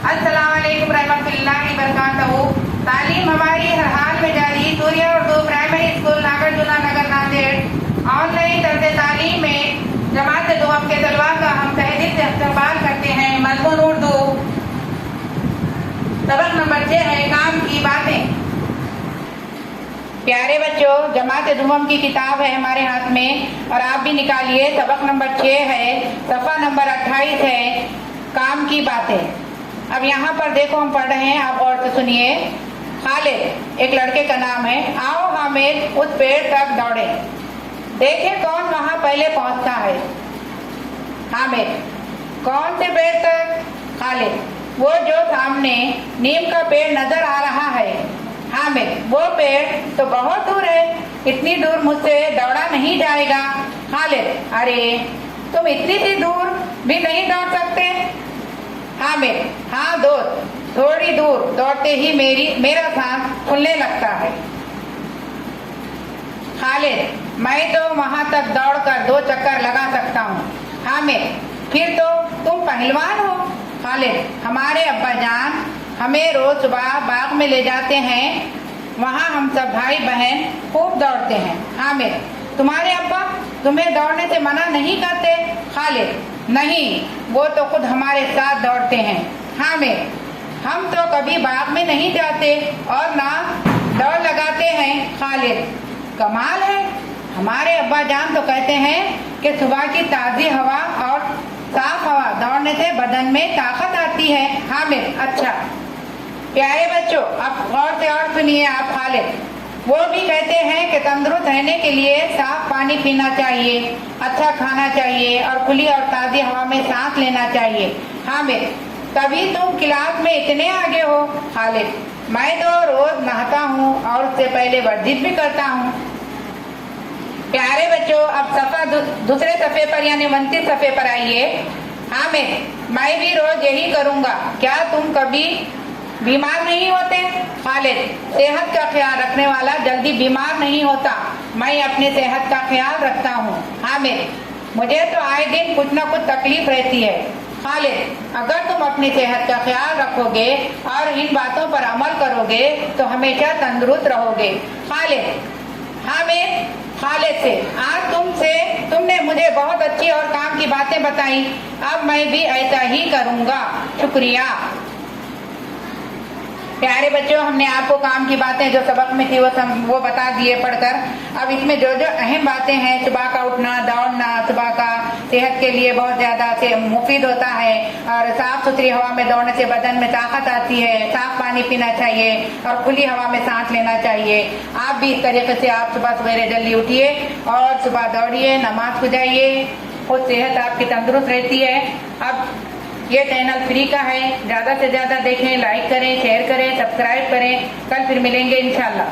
अस्सलाम वालेकुम रहमतुल्लाहि वबरकातहू। तालीम हमारी हर हाल में जारी। सूर्या उर्दू प्राइमरी स्कूल नागार्जुना नगर नांदेड़ ऑनलाइन दर्ज तालीम में जमात दुआम के तलबा का हम तहे दिल से इस्तकबाल करते हैं। मज़मून उर्दू सबक नंबर 6 है काम की बातें। प्यारे बच्चों, जमात दुआम की किताब है हमारे हाथ में और आप भी निकालिए। सबक नंबर 6 है, सफ़ा नंबर 28 है, काम की बातें। अब यहाँ पर देखो हम पढ़ रहे हैं, आप गौर से सुनिए। खालिद एक लड़के का नाम है। आओ हामिद उस पेड़ तक दौड़े, देखे कौन वहां पहले पहुंचता है। हामिद कौन से पेड़ तक? खालिद वो जो सामने नीम का पेड़ नजर आ रहा है। हामिद वो पेड़ तो बहुत दूर है, इतनी दूर मुझसे दौड़ा नहीं जाएगा। खालिद अरे तुम इतनी सी दूर भी नहीं दौड़ सकते। हामिद हाँ दोस्त, थोड़ी दूर दौड़ते ही मेरा सांस फूलने लगता है। खालिद मैं तो वहां तक दौड़कर 2 चक्कर लगा सकता हूँ। हामिद फिर तो तुम पहलवान हो। खालिद हमारे अब्बा जान हमें रोज सुबह बाग में ले जाते हैं, वहाँ हम सब भाई बहन खूब दौड़ते हैं। हामिद तुम्हारे अब्बा तुम्हें दौड़ने से मना नहीं करते? खालिद नहीं, वो तो खुद हमारे साथ दौड़ते हैं। हामिद हम तो कभी बाग में नहीं जाते और ना दौड़ लगाते हैं। खालिद कमाल है, हमारे अब्बा जान तो कहते हैं कि सुबह की ताज़ी हवा और साफ हवा दौड़ने से बदन में ताकत आती है। हामिद अच्छा। प्यारे बच्चों, अब गौर से और सुनिए आप। खालिद वो भी कहते हैं कि तंदुरुस्त रहने के लिए साफ पानी पीना चाहिए, अच्छा खाना चाहिए और खुली और ताज़ी हवा में सांस लेना चाहिए। हामिद तभी तुम क्लास में इतने आगे हो। खालिद मैं तो रोज नहाता हूँ और उससे पहले वर्जिश भी करता हूँ। प्यारे बच्चों, अब सफ़ा दूसरे सफ़े पर यानी 29 सफ़े पर आइए। हामिद मैं भी रोज यही करूँगा। क्या तुम कभी बीमार नहीं होते? खालिद सेहत का ख्याल रखने वाला जल्दी बीमार नहीं होता, मैं अपनी सेहत का ख्याल रखता हूँ। हामिद मुझे तो आए दिन कुछ न कुछ तकलीफ रहती है। खालिद अगर तुम अपनी सेहत का ख्याल रखोगे और इन बातों पर अमल करोगे तो हमेशा तंदुरुस्त रहोगे। खालिद हामिद खालिद से आज तुमने मुझे बहुत अच्छी और काम की बातें बताई, अब मैं भी ऐसा ही करूँगा, शुक्रिया। प्यारे बच्चों, हमने आपको काम की बातें जो सबक में थी वो बता दिए पढ़कर। अब इसमें जो जो अहम बातें हैं, सुबह का उठना, दौड़ना सुबह का सेहत के लिए बहुत ज़्यादा से मुफीद होता है और साफ़ सुथरी हवा में दौड़ने से बदन में ताकत आती है, साफ़ पानी पीना चाहिए और खुली हवा में सांस लेना चाहिए। आप भी इस तरीके से आप सुबह सवेरे जल्दी उठिए और सुबह दौड़िए, नमाज को जाइए, खुद सेहत आपकी तंदुरुस्त रहती है। अब ये चैनल फ्री का है, ज़्यादा से ज़्यादा देखें, लाइक करें, शेयर करें, सब्सक्राइब करें। कल फिर मिलेंगे इंशाल्लाह।